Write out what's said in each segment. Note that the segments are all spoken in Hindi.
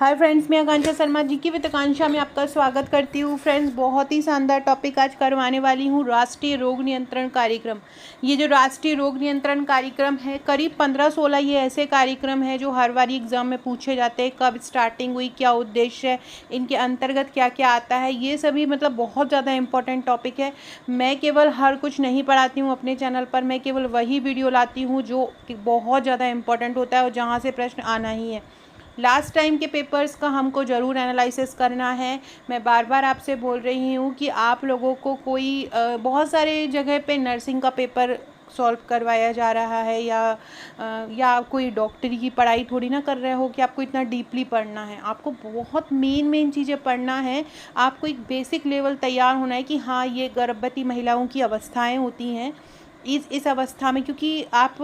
हाय फ्रेंड्स, मैं आकांक्षा शर्मा जी की विद आकांक्षा में आपका स्वागत करती हूँ। फ्रेंड्स, बहुत ही शानदार टॉपिक आज करवाने वाली हूँ, राष्ट्रीय रोग नियंत्रण कार्यक्रम। ये जो राष्ट्रीय रोग नियंत्रण कार्यक्रम है, करीब 15-16 ये ऐसे कार्यक्रम है जो हर बार एग्जाम में पूछे जाते हैं। कब स्टार्टिंग हुई, क्या उद्देश्य है, इनके अंतर्गत क्या क्या आता है, ये सभी मतलब बहुत ज़्यादा इंपॉर्टेंट टॉपिक है। मैं केवल हर कुछ नहीं पढ़ाती हूँ अपने चैनल पर, मैं केवल वही वीडियो लाती हूँ जो बहुत ज़्यादा इंपॉर्टेंट होता है और जहाँ से प्रश्न आना ही है। लास्ट टाइम के पेपर्स का हमको ज़रूर एनालिसिस करना है। मैं बार बार आपसे बोल रही हूँ कि आप लोगों को कोई बहुत सारे जगह पे नर्सिंग का पेपर सॉल्व करवाया जा रहा है या कोई डॉक्टरी की पढ़ाई थोड़ी ना कर रहे हो कि आपको इतना डीपली पढ़ना है। आपको बहुत मेन चीज़ें पढ़ना है। आपको एक बेसिक लेवल तैयार होना है कि हाँ, ये गर्भवती महिलाओं की अवस्थाएं होती हैं इस अवस्था में, क्योंकि आप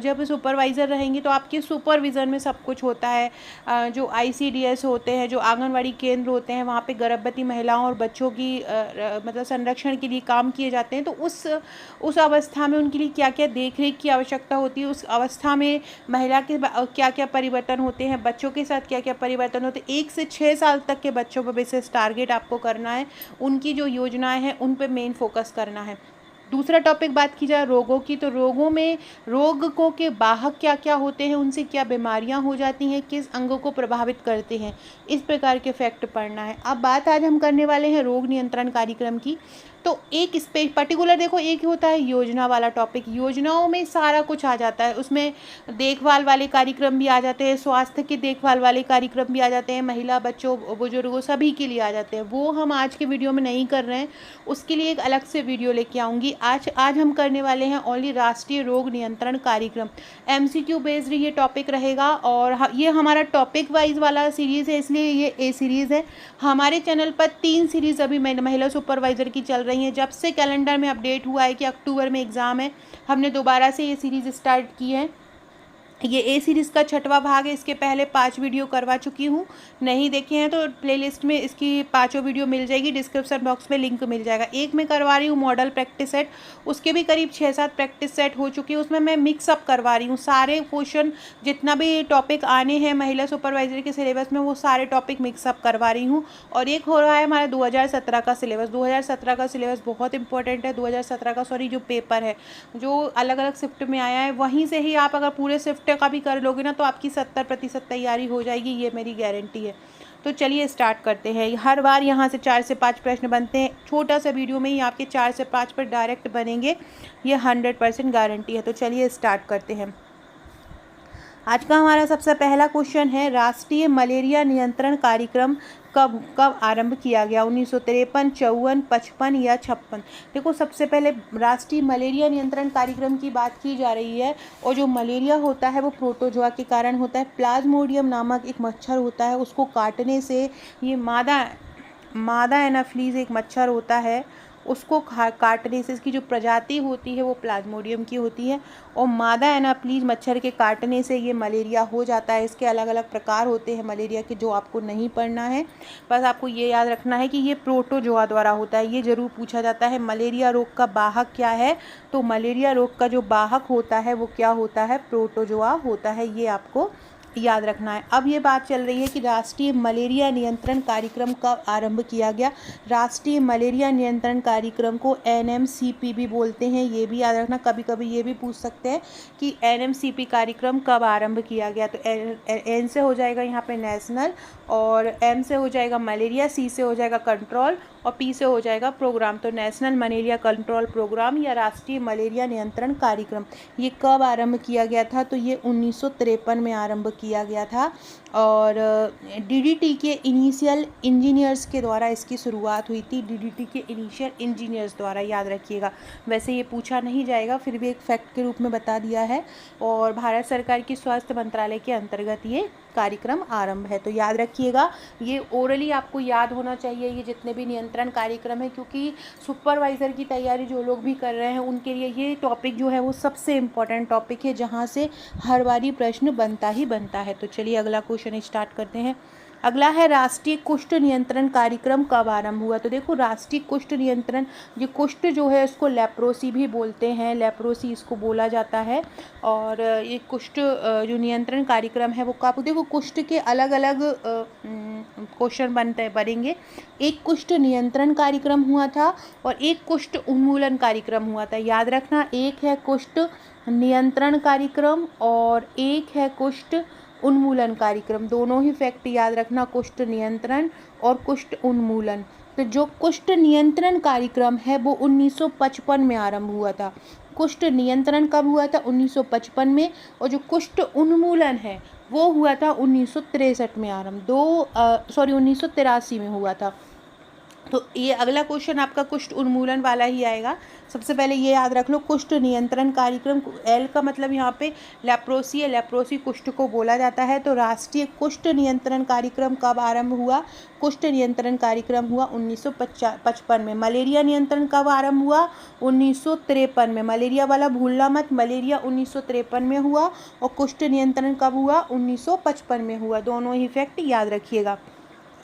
जब सुपरवाइज़र रहेंगे तो आपके सुपरविज़न में सब कुछ होता है। जो ICDS होते हैं, जो आंगनवाड़ी केंद्र होते हैं, वहाँ पे गर्भवती महिलाओं और बच्चों की मतलब संरक्षण के लिए काम किए जाते हैं। तो उस अवस्था में उनके लिए क्या क्या देख रेख की आवश्यकता होती है, उस अवस्था में महिला के क्या क्या परिवर्तन होते हैं, बच्चों के साथ क्या क्या परिवर्तन होते हैं। 1 से 6 साल तक के बच्चों पर बेसिस टारगेट आपको करना है। उनकी जो योजनाएं हैं उन पर मेन फोकस करना है। दूसरा टॉपिक बात की जाए रोगों की, तो रोगों में रोग के वाहक क्या क्या होते हैं, उनसे क्या बीमारियां हो जाती हैं, किस अंगों को प्रभावित करते हैं, इस प्रकार के फैक्ट पढ़ना है। अब बात आज हम करने वाले हैं रोग नियंत्रण कार्यक्रम की। तो एक पर्टिकुलर देखो, एक होता है योजना वाला टॉपिक। योजनाओं में सारा कुछ आ जाता है, उसमें देखभाल वाले कार्यक्रम भी आ जाते हैं, स्वास्थ्य की देखभाल वाले कार्यक्रम भी आ जाते हैं, महिला बच्चों बुजुर्गों सभी के लिए आ जाते हैं। वो हम आज के वीडियो में नहीं कर रहे हैं, उसके लिए एक अलग से वीडियो लेके आऊँगी। आज हम करने वाले हैं ओनली राष्ट्रीय रोग नियंत्रण कार्यक्रम। MCQ बेस्ड ये टॉपिक रहेगा और ये हमारा टॉपिक वाइज वाला सीरीज़ है, इसलिए ये A सीरीज़ है। हमारे चैनल पर 3 सीरीज़ अभी महिला सुपरवाइज़र की चल रही हैं। जब से कैलेंडर में अपडेट हुआ है कि अक्टूबर में एग्ज़ाम है, हमने दोबारा से ये सीरीज़ स्टार्ट की है। ये A सीरीज़ का 6वां भाग है। इसके पहले 5 वीडियो करवा चुकी हूँ, नहीं देखे हैं तो प्लेलिस्ट में इसकी 5 वीडियो मिल जाएगी, डिस्क्रिप्शन बॉक्स में लिंक मिल जाएगा। एक मैं करवा रही हूँ मॉडल प्रैक्टिस सेट, उसके भी करीब 6-7 प्रैक्टिस सेट हो चुकी है। उसमें मैं मिक्सअप करवा रही हूँ सारे क्वेश्चन, जितना भी टॉपिक आने हैं महिला सुपरवाइजर के सिलेबस में, वो सारे टॉपिक मिक्सअप करवा रही हूँ। और एक हो रहा है हमारा 2017 का सिलेबस। 2017 का सिलेबस बहुत इंपॉर्टेंट है। 2017 का जो पेपर है, जो अलग अलग शिफ्ट में आया है, वहीं से ही आप अगर पूरे शिफ्ट का भी कर लोगे ना तो आपकी 70% तैयारी हो जाएगी, ये मेरी गारंटी है। तो चलिए स्टार्ट करते हैं। हर बार यहाँ से 4 से 5 प्रश्न बनते हैं, छोटा सा वीडियो में ही आपके 4 से 5 पर डायरेक्ट बनेंगे, ये 100% गारंटी है। तो चलिए स्टार्ट करते हैं। आज का हमारा सबसे पहला क्वेश्चन है, राष्ट्रीय मलेरिया नियंत्रण कार्यक्रम कब आरंभ किया गया? 1953, 54, 55 या 56? देखो, सबसे पहले राष्ट्रीय मलेरिया नियंत्रण कार्यक्रम की बात की जा रही है। और जो मलेरिया होता है वो प्रोटोजोआ के कारण होता है। प्लाज्मोडियम नामक एक मच्छर होता है, उसको काटने से ये मादा एनाफ्लीज एक मच्छर होता है, उसको काटने से इसकी जो प्रजाति होती है वो प्लाज्मोडियम की होती है। और मादा एनाफ्लीज मच्छर के काटने से ये मलेरिया हो जाता है। इसके अलग अलग प्रकार होते हैं मलेरिया के, जो आपको नहीं पढ़ना है। बस आपको ये याद रखना है कि ये प्रोटोजोआ द्वारा होता है। ये ज़रूर पूछा जाता है, मलेरिया रोग का वाहक क्या है? तो मलेरिया रोग का जो वाहक होता है वो क्या होता है? प्रोटोजोआ होता है। ये आपको याद रखना है। अब ये बात चल रही है कि राष्ट्रीय मलेरिया नियंत्रण कार्यक्रम कब आरंभ किया गया। राष्ट्रीय मलेरिया नियंत्रण कार्यक्रम को NMCP भी बोलते हैं, ये भी याद रखना। कभी कभी ये भी पूछ सकते हैं कि NMCP कार्यक्रम कब आरंभ किया गया। तो N से हो जाएगा यहाँ पे नेशनल, और M से हो जाएगा मलेरिया, C से हो जाएगा कंट्रोल, और P से हो जाएगा प्रोग्राम। तो नेशनल मलेरिया कंट्रोल प्रोग्राम या राष्ट्रीय मलेरिया नियंत्रण कार्यक्रम ये कब आरंभ किया गया था? तो ये 1953 में आरंभ किया गया था। और DDT के इनिशियल इंजीनियर्स के द्वारा इसकी शुरुआत हुई थी। DDT के इनिशियल इंजीनियर्स द्वारा, याद रखिएगा। वैसे ये पूछा नहीं जाएगा, फिर भी एक फैक्ट के रूप में बता दिया है। और भारत सरकार की स्वास्थ्य मंत्रालय के अंतर्गत ये कार्यक्रम आरंभ है। तो याद रखिएगा, ये ओरली आपको याद होना चाहिए, ये जितने भी नियंत्रण कार्यक्रम है, क्योंकि सुपरवाइज़र की तैयारी जो लोग भी कर रहे हैं उनके लिए ये टॉपिक जो है वो सबसे इम्पॉर्टेंट टॉपिक है, जहाँ से हर बारी प्रश्न बनता ही बनता है। तो चलिए अगला क्वेश्चन स्टार्ट करते हैं। अगला है राष्ट्रीय कुष्ठ नियंत्रण कार्यक्रम कब आरंभ हुआ। तो देखो राष्ट्रीय कुष्ठ नियंत्रण, ये कुष्ठ जो है इसको लेप्रोसी भी बोलते हैं, लेप्रोसी इसको बोला जाता है। और ये कुष्ठ जो नियंत्रण कार्यक्रम है वो कब, देखो कुष्ठ के अलग अलग क्वेश्चन बनेंगे। एक कुष्ठ नियंत्रण कार्यक्रम हुआ था और एक कुष्ठ उन्मूलन कार्यक्रम हुआ था। याद रखना, एक है कुष्ठ नियंत्रण कार्यक्रम और एक है कुष्ठ उन्मूलन कार्यक्रम। दोनों ही फैक्ट याद रखना, कुष्ठ नियंत्रण और कुष्ठ उन्मूलन। तो जो कुष्ठ नियंत्रण कार्यक्रम है वो 1955 में आरंभ हुआ था। कुष्ठ नियंत्रण कब हुआ था? 1955 में। और जो कुष्ठ उन्मूलन है वो हुआ था 1963 में आरंभ, 1983 में हुआ था। तो ये अगला क्वेश्चन आपका कुष्ठ उन्मूलन वाला ही आएगा। सबसे पहले ये याद रख लो, कुष्ठ नियंत्रण कार्यक्रम, एल का मतलब यहाँ पे लेप्रोसी है, लेप्रोसी कुष्ठ को बोला जाता है। तो राष्ट्रीय कुष्ठ नियंत्रण कार्यक्रम कब आरंभ हुआ? कुष्ठ नियंत्रण कार्यक्रम हुआ 1955 में। मलेरिया नियंत्रण कब आरंभ हुआ? 1953 में। मलेरिया वाला भूलना मत, मलेरिया 1953 में हुआ और कुष्ठ नियंत्रण कब हुआ? 1955 में हुआ। दोनों ही फैक्ट याद रखिएगा।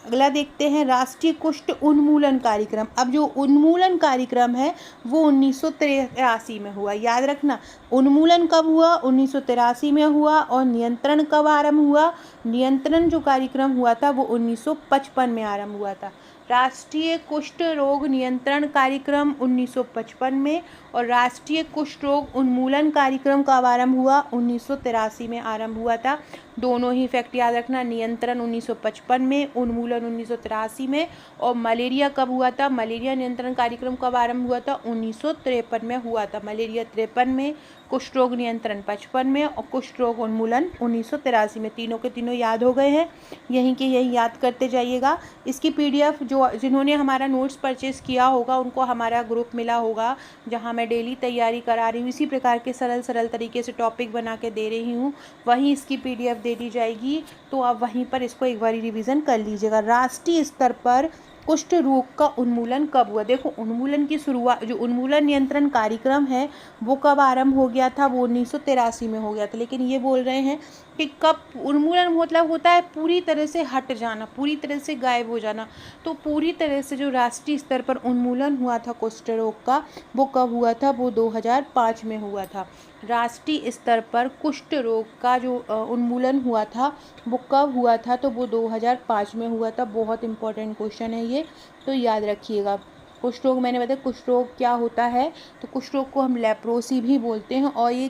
अगला देखते हैं राष्ट्रीय कुष्ठ उन्मूलन कार्यक्रम। अब जो उन्मूलन कार्यक्रम है वो 1983 में हुआ। याद रखना, उन्मूलन कब हुआ? 1983 में हुआ। और नियंत्रण कब आरंभ हुआ? नियंत्रण जो कार्यक्रम हुआ था वो 1955 में आरंभ हुआ था। राष्ट्रीय कुष्ठ रोग नियंत्रण कार्यक्रम 1955 में और राष्ट्रीय कुष्ठ रोग उन्मूलन कार्यक्रम कब आरंभ हुआ? 1983 में आरंभ हुआ था। दोनों ही फैक्ट याद रखना, नियंत्रण 1955 में, उन्मूलन 1983 में। और मलेरिया कब हुआ था? मलेरिया नियंत्रण कार्यक्रम कब आरंभ हुआ था? 1953 में हुआ था। मलेरिया 53 में, कुष्ठ रोग नियंत्रण 55 में और कुष्ठ रोग उन्मूलन 1983 में। तीनों के तीनों याद हो गए हैं, यहीं के यहीं याद करते जाइएगा। इसकी PDF जिन्होंने हमारा नोट्स परचेज़ किया होगा उनको हमारा ग्रुप मिला होगा, जहां मैं डेली तैयारी करा रही हूँ। इसी प्रकार के सरल तरीके से टॉपिक बना के दे रही हूँ, वहीं इसकी PDF दे दी जाएगी। तो आप वहीं पर इसको एक बार रिवीजन कर लीजिएगा। राष्ट्रीय स्तर पर कुष्ठ रोग का उन्मूलन कब हुआ? देखो उन्मूलन की शुरुआत, जो उन्मूलन नियंत्रण कार्यक्रम है वो कब आरंभ हो गया था? वो 1983 में हो गया था। लेकिन ये बोल रहे हैं कि कब उन्मूलन मतलब होता है पूरी तरह से हट जाना, पूरी तरह से गायब हो जाना। तो पूरी तरह से जो राष्ट्रीय स्तर पर उन्मूलन हुआ था कुष्ठ रोग का, वो कब हुआ था? वो 2005 में हुआ था। राष्ट्रीय स्तर पर कुष्ठ रोग का जो उन्मूलन हुआ था वो कब हुआ था? तो वो 2005 में हुआ था। बहुत इंपॉर्टेंट क्वेश्चन है ये, तो याद रखिएगा। कुष्ठ रोग मैंने बताया, कुष्ठ रोग क्या होता है? तो कुष्ठ रोग को हम लेप्रोसी भी बोलते हैं। और ये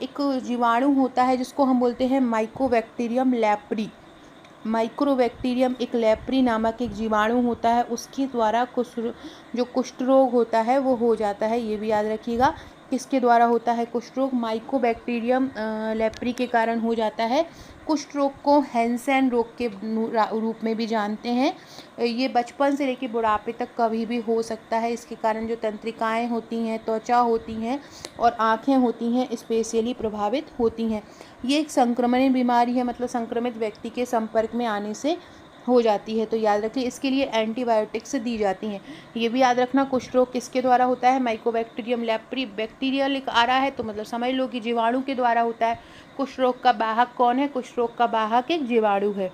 एक जीवाणु होता है जिसको हम बोलते हैं माइकोबैक्टीरियम लेप्री। माइक्रोबैक्टीरियम एक लेप्री नामक एक जीवाणु होता है, उसके द्वारा जो कुष्ठ रोग होता है वो हो जाता है। ये भी याद रखिएगा, किसके द्वारा होता है कुष्ठ रोग? माइकोबैक्टीरियम लेप्री के कारण हो जाता है। कुष्ठ रोग को हैंसेन रोग के रूप में भी जानते हैं। ये बचपन से लेकर बुढ़ापे तक कभी भी हो सकता है। इसके कारण जो तंत्रिकाएं होती हैं, त्वचा होती हैं और आँखें होती हैं, स्पेशली प्रभावित होती हैं। ये एक संक्रमणीय बीमारी है, मतलब संक्रमित व्यक्ति के संपर्क में आने से हो जाती है। तो याद रखिए, इसके लिए एंटीबायोटिक्स दी जाती हैं। ये भी याद रखना, कुष्ठ रोग किसके द्वारा होता है? Mycobacterium leprae. बैक्टीरियल आ रहा है तो मतलब समझ लो कि जीवाणु के द्वारा होता है। कुष्ठ रोग का वाहक कौन है? कुष्ठ रोग का वाहक एक जीवाणु है।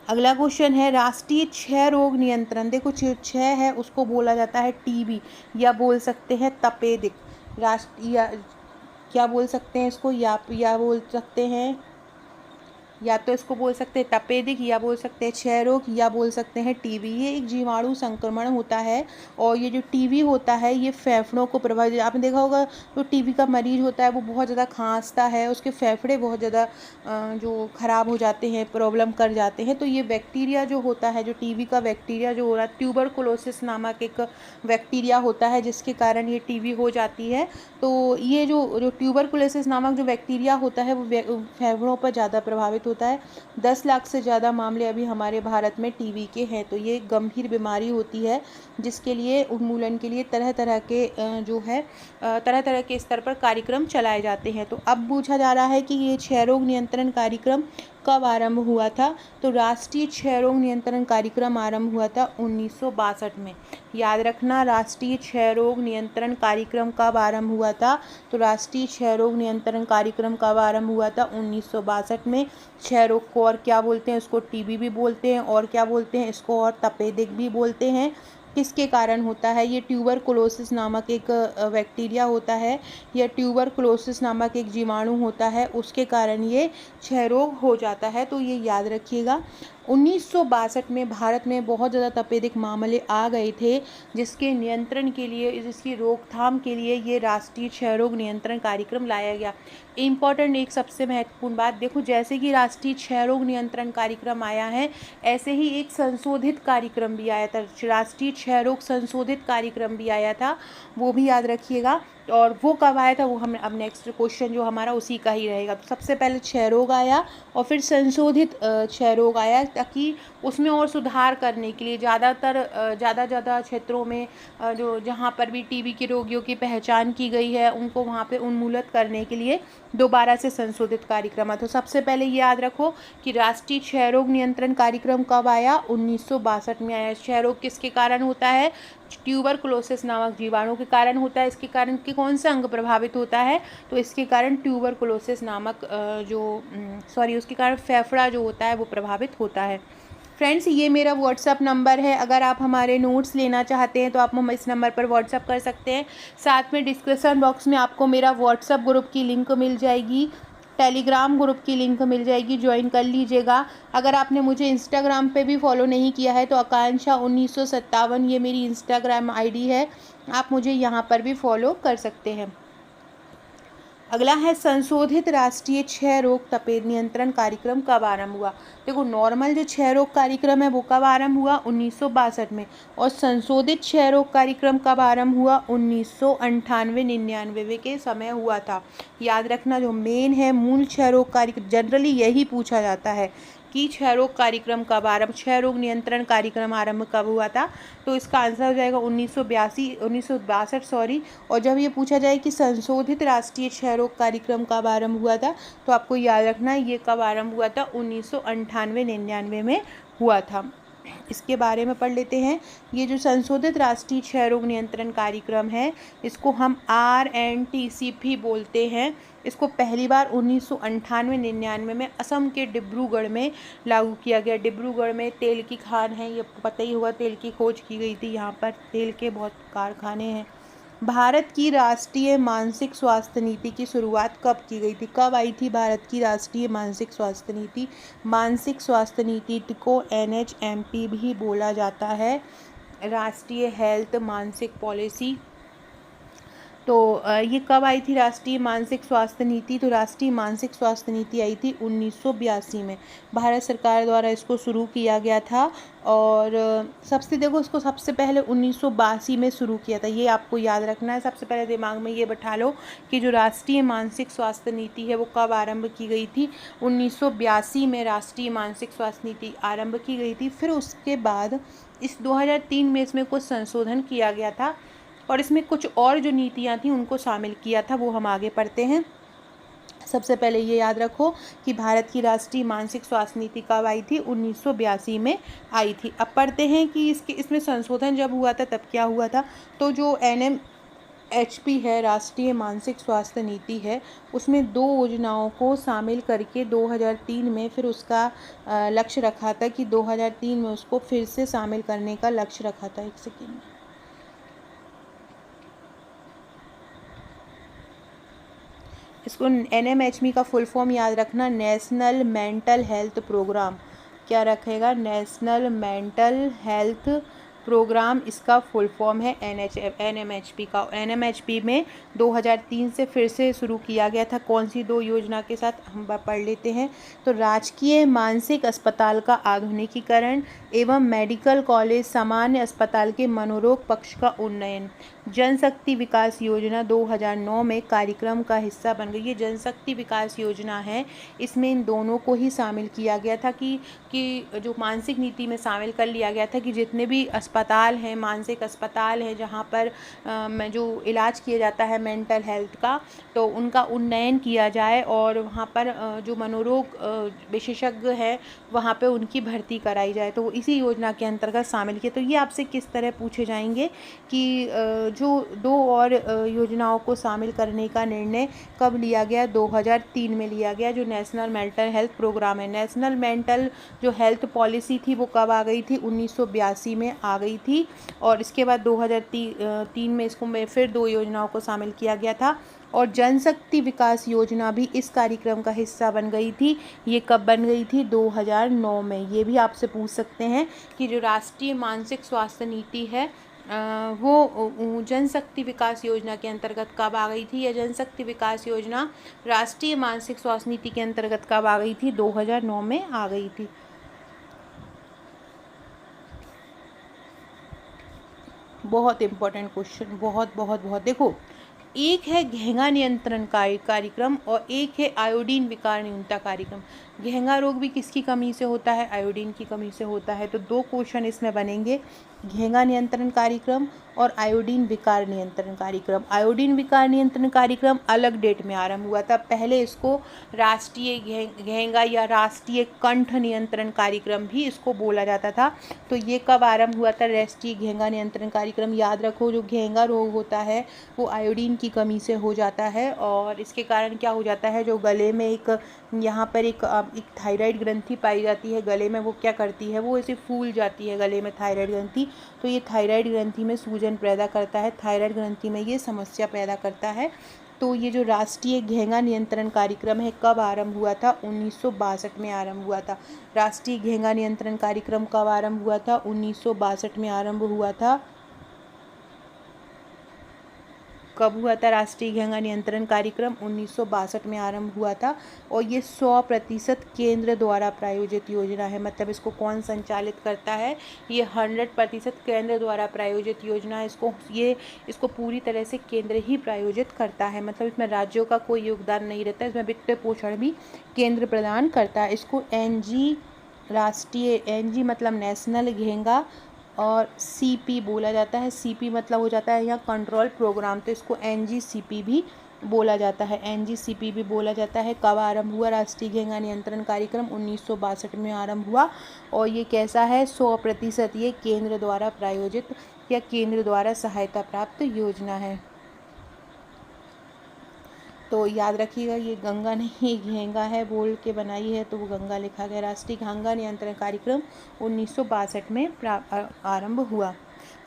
अगला क्वेश्चन है राष्ट्रीय क्षय रोग नियंत्रण। देखो क्षय है उसको बोला जाता है TB, या बोल सकते हैं तपेदिक। राष्ट्रीय क्या बोल सकते हैं इसको? या बोल सकते हैं, या तो इसको बोल सकते हैं तपेदिक, या बोल सकते हैं क्षय रोग, या बोल सकते हैं TB। ये एक जीवाणु संक्रमण होता है। और ये जो TB होता है ये फेफड़ों को प्रभावित, आपने देखा होगा जो TB का मरीज होता है वो बहुत ज़्यादा खांसता है, उसके फेफड़े बहुत ज़्यादा जो ख़राब हो जाते हैं, प्रॉब्लम कर जाते हैं। तो ये बैक्टीरिया जो होता है, जो TB का बैक्टीरिया जो हो रहा है, ट्यूबरकुलोसिस नामक एक बैक्टीरिया होता है जिसके कारण ये TB हो जाती है। तो ये जो ट्यूबरकुलोसिस नामक जो बैक्टीरिया होता है वो फेफड़ों पर ज़्यादा प्रभावित होता है। 10 लाख से ज़्यादा मामले अभी हमारे भारत में TB के हैं। तो ये गंभीर बीमारी होती है जिसके लिए उन्मूलन के लिए तरह तरह के स्तर पर कार्यक्रम चलाए जाते हैं। तो अब पूछा जा रहा है कि ये क्षय रोग नियंत्रण कार्यक्रम कब आरंभ हुआ था? तो राष्ट्रीय क्षय रोग नियंत्रण कार्यक्रम आरंभ हुआ था 1962 में। याद रखना, राष्ट्रीय क्षय रोग नियंत्रण कार्यक्रम कब आरंभ हुआ था? तो राष्ट्रीय क्षय रोग नियंत्रण कार्यक्रम कब आरंभ हुआ था? 1962 में। क्षय रोग को और क्या बोलते हैं? उसको टीबी भी बोलते हैं, और क्या बोलते हैं इसको? और तपेदिक भी बोलते हैं। किसके कारण होता है? ये ट्यूबरकुलोसिस नामक एक बैक्टीरिया होता है, या ट्यूबरकुलोसिस नामक एक जीवाणु होता है, उसके कारण ये क्षय रोग हो जाता है। तो ये याद रखिएगा। 1962 में भारत में बहुत ज़्यादा तपेदिक मामले आ गए थे, जिसके नियंत्रण के लिए, जिसकी रोकथाम के लिए ये राष्ट्रीय क्षय रोग नियंत्रण कार्यक्रम लाया गया। इम्पॉर्टेंट एक सबसे महत्वपूर्ण बात देखो, जैसे कि राष्ट्रीय क्षय रोग नियंत्रण कार्यक्रम आया है, ऐसे ही एक संशोधित कार्यक्रम भी आया था, राष्ट्रीय क्षय रोग संशोधित कार्यक्रम भी आया था, वो भी याद रखिएगा। और वो कब आया था, वो हम अब नेक्स्ट क्वेश्चन जो हमारा उसी का ही रहेगा। तो सबसे पहले क्षय रोग आया और फिर संशोधित क्षय रोग आया, ताकि उसमें और सुधार करने के लिए ज़्यादा क्षेत्रों में जो जहाँ पर भी टीबी के रोगियों की पहचान की गई है, उनको वहाँ पे उन्मूलित करने के लिए दोबारा से संशोधित कार्यक्रम है। तो सबसे पहले ये याद रखो कि राष्ट्रीय क्षय रोग नियंत्रण कार्यक्रम कब आया? 1962 में आया। क्षय रोग किसके कारण होता है? ट्यूबरकुलोसिस नामक जीवाणु के कारण होता है। इसके कारण कि कौन सा अंग प्रभावित होता है? तो इसके कारण ट्यूबरकुलोसिस नामक उसके कारण फेफड़ा जो होता है वो प्रभावित होता है। फ्रेंड्स, ये मेरा व्हाट्सअप नंबर है। अगर आप हमारे नोट्स लेना चाहते हैं तो आप हम इस नंबर पर व्हाट्सअप कर सकते हैं। साथ में डिस्क्रिप्शन बॉक्स में आपको मेरा व्हाट्सअप ग्रुप की लिंक मिल जाएगी, टेलीग्राम ग्रुप की लिंक मिल जाएगी, ज्वाइन कर लीजिएगा। अगर आपने मुझे इंस्टाग्राम पे भी फॉलो नहीं किया है तो आकांक्षा 1957 ये मेरी इंस्टाग्राम आईडी है, आप मुझे यहाँ पर भी फॉलो कर सकते हैं। अगला है संशोधित राष्ट्रीय क्षय रोग तपेद नियंत्रण कार्यक्रम कब आरंभ हुआ? देखो, नॉर्मल जो क्षय रोग कार्यक्रम है वो कब आरंभ हुआ? 1962 में। और संशोधित क्षय रोग कार्यक्रम कब आरंभ हुआ? 1998-99 के समय हुआ था। याद रखना, जो मेन है मूल क्षय रोग कार्यक्रम, जनरली यही पूछा जाता है कि क्षय रोग कार्यक्रम कब आरंभ, क्षय रोग नियंत्रण कार्यक्रम आरंभ कब हुआ था? तो इसका आंसर हो जाएगा 1962 और जब ये पूछा जाए कि संशोधित राष्ट्रीय क्षय रोग कार्यक्रम कब आरंभ हुआ था, तो आपको याद रखना है ये कब आरंभ हुआ था? 1998-99 में हुआ था। इसके बारे में पढ़ लेते हैं। ये जो संशोधित राष्ट्रीय क्षय रोग नियंत्रण कार्यक्रम है, इसको हम RNTCP बोलते हैं। इसको पहली बार 1998-99 में असम के डिब्रूगढ़ में लागू किया गया। डिब्रूगढ़ में तेल की खान है, ये पता ही होगा, तेल की खोज की गई थी। यहाँ पर तेल के बहुत कारखाने हैं। भारत की राष्ट्रीय मानसिक स्वास्थ्य नीति की शुरुआत कब की गई थी? कब आई थी भारत की राष्ट्रीय मानसिक स्वास्थ्य नीति? मानसिक स्वास्थ्य नीति को NHMP भी बोला जाता है, राष्ट्रीय हेल्थ मानसिक पॉलिसी। तो ये कब आई थी राष्ट्रीय मानसिक स्वास्थ्य नीति? तो राष्ट्रीय मानसिक स्वास्थ्य नीति आई थी 1982 में। भारत सरकार द्वारा इसको शुरू किया गया था। और इसको सबसे पहले 1982 में शुरू किया था, ये आपको याद रखना है। सबसे पहले दिमाग में ये बैठा लो कि जो राष्ट्रीय मानसिक स्वास्थ्य नीति है वो कब आरंभ की गई थी? 1982 में राष्ट्रीय मानसिक स्वास्थ्य नीति आरंभ की गई थी। फिर उसके बाद इस 2003 में इसमें कुछ संशोधन किया गया था और इसमें कुछ और जो नीतियाँ थी उनको शामिल किया था, वो हम आगे पढ़ते हैं। सबसे पहले ये याद रखो कि भारत की राष्ट्रीय मानसिक स्वास्थ्य नीति कब आई थी? 1982 में आई थी। अब पढ़ते हैं कि इसमें संशोधन जब हुआ था तब क्या हुआ था। तो जो NMHP है, राष्ट्रीय मानसिक स्वास्थ्य नीति है, उसमें 2 योजनाओं को शामिल करके 2003 में फिर उसका लक्ष्य रखा था कि 2003 में उसको फिर से शामिल करने का लक्ष्य रखा था। एक सेकेंड, इसको NMHP का फुल फॉर्म याद रखना, नेशनल मेंटल हेल्थ प्रोग्राम। क्या रखेगा? नेशनल मेंटल हेल्थ प्रोग्राम, इसका फुल फॉर्म है NMHP का। NMHP में 2003 से फिर से शुरू किया गया था। कौन सी 2 योजना के साथ हम पढ़ लेते हैं। तो राजकीय मानसिक अस्पताल का आधुनिकीकरण एवं मेडिकल कॉलेज सामान्य अस्पताल के मनोरोग पक्ष का उन्नयन, जनशक्ति विकास योजना 2009 में कार्यक्रम का हिस्सा बन गई। ये जनशक्ति विकास योजना है, इसमें इन दोनों को ही शामिल किया गया था कि जो मानसिक नीति में शामिल कर लिया गया था कि जितने भी अस्पताल अस्पताल हैं, मानसिक अस्पताल हैं जहाँ पर में जो इलाज किया जाता है मेंटल हेल्थ का, तो उनका उन्नयन किया जाए और वहाँ पर जो मनोरोग विशेषज्ञ हैं वहाँ पे उनकी भर्ती कराई जाए, तो इसी योजना के अंतर्गत शामिल किए। तो ये आपसे किस तरह पूछे जाएंगे कि जो 2 और योजनाओं को शामिल करने का निर्णय कब लिया गया, 2003 में लिया गया, जो नेशनल मेंटल हेल्थ प्रोग्राम है। नेशनल मेंटल जो हेल्थ पॉलिसी थी वो कब आ गई थी, 1982 में आ गई थी, और इसके बाद 2003 में इसको फिर 2 योजनाओं को शामिल किया गया था। और जनशक्ति विकास योजना भी इस कार्यक्रम का हिस्सा बन गई थी। ये कब बन गई थी, 2009 में। ये भी आपसे पूछ सकते हैं कि जो राष्ट्रीय मानसिक स्वास्थ्य नीति है वो जनशक्ति विकास योजना के अंतर्गत कब आ गई थी, या जनशक्ति विकास योजना राष्ट्रीय मानसिक स्वास्थ्य नीति के अंतर्गत कब आ गई थी, 2009 में आ गई थी। बहुत इंपॉर्टेंट क्वेश्चन, बहुत देखो, एक है घेंघा नियंत्रण कार्यक्रम और एक है आयोडीन विकार न्यूनता कार्यक्रम। घेंघा रोग भी किसकी कमी से होता है, आयोडीन की कमी से होता है। तो 2 क्वेश्चन इसमें बनेंगे, घेंघा नियंत्रण कार्यक्रम और आयोडीन विकार नियंत्रण कार्यक्रम। आयोडीन विकार नियंत्रण कार्यक्रम अलग डेट में आरंभ हुआ था। पहले इसको राष्ट्रीय घेंघा या राष्ट्रीय कंठ नियंत्रण कार्यक्रम भी इसको बोला जाता था। तो ये कब आरंभ हुआ था, राष्ट्रीय घेंघा नियंत्रण कार्यक्रम। याद रखो, जो घेंघा रोग होता है वो आयोडीन की कमी से हो जाता है, और इसके कारण क्या हो जाता है, जो गले में एक यहाँ पर एक थायराइड ग्रंथि पाई जाती है गले में, वो क्या करती है, वो ऐसे फूल जाती है गले में थायराइड ग्रंथि। तो ये थायराइड ग्रंथि में सूजन पैदा करता है, थायराइड ग्रंथि में ये समस्या पैदा करता है। तो ये जो राष्ट्रीय घेंघा नियंत्रण कार्यक्रम है कब आरंभ हुआ था, 1962 में आरंभ हुआ था। राष्ट्रीय घेंघा नियंत्रण कार्यक्रम कब आरंभ हुआ था, 1962 में आरंभ हुआ था। कब हुआ था राष्ट्रीय घेंघा नियंत्रण कार्यक्रम, 1962 में आरंभ हुआ था। और ये 100% केंद्र द्वारा प्रायोजित योजना है। मतलब इसको कौन संचालित करता है, ये 100% केंद्र द्वारा प्रायोजित योजना है। इसको पूरी तरह से केंद्र ही प्रायोजित करता है। मतलब इसमें राज्यों का कोई योगदान नहीं रहता, इसमें वित्त पोषण भी केंद्र प्रदान करता है। इसको एनजी राष्ट्रीय, एनजी मतलब नेशनल घेंघा, और सीपी बोला जाता है। सीपी मतलब हो जाता है यहाँ कंट्रोल प्रोग्राम, तो इसको एनजीसीपी भी बोला जाता है, एनजीसीपी भी बोला जाता है। कब आरंभ हुआ राष्ट्रीय घेंघा नियंत्रण कार्यक्रम, 1962 में आरंभ हुआ। और ये कैसा है, 100% ये केंद्र द्वारा प्रायोजित या केंद्र द्वारा सहायता प्राप्त योजना है। तो याद रखिएगा, ये गंगा नहीं घेंघा है, बोल के बनाई है तो वो गंगा लिखा गया। राष्ट्रीय घेंघा नियंत्रण कार्यक्रम 1962 में आरंभ हुआ।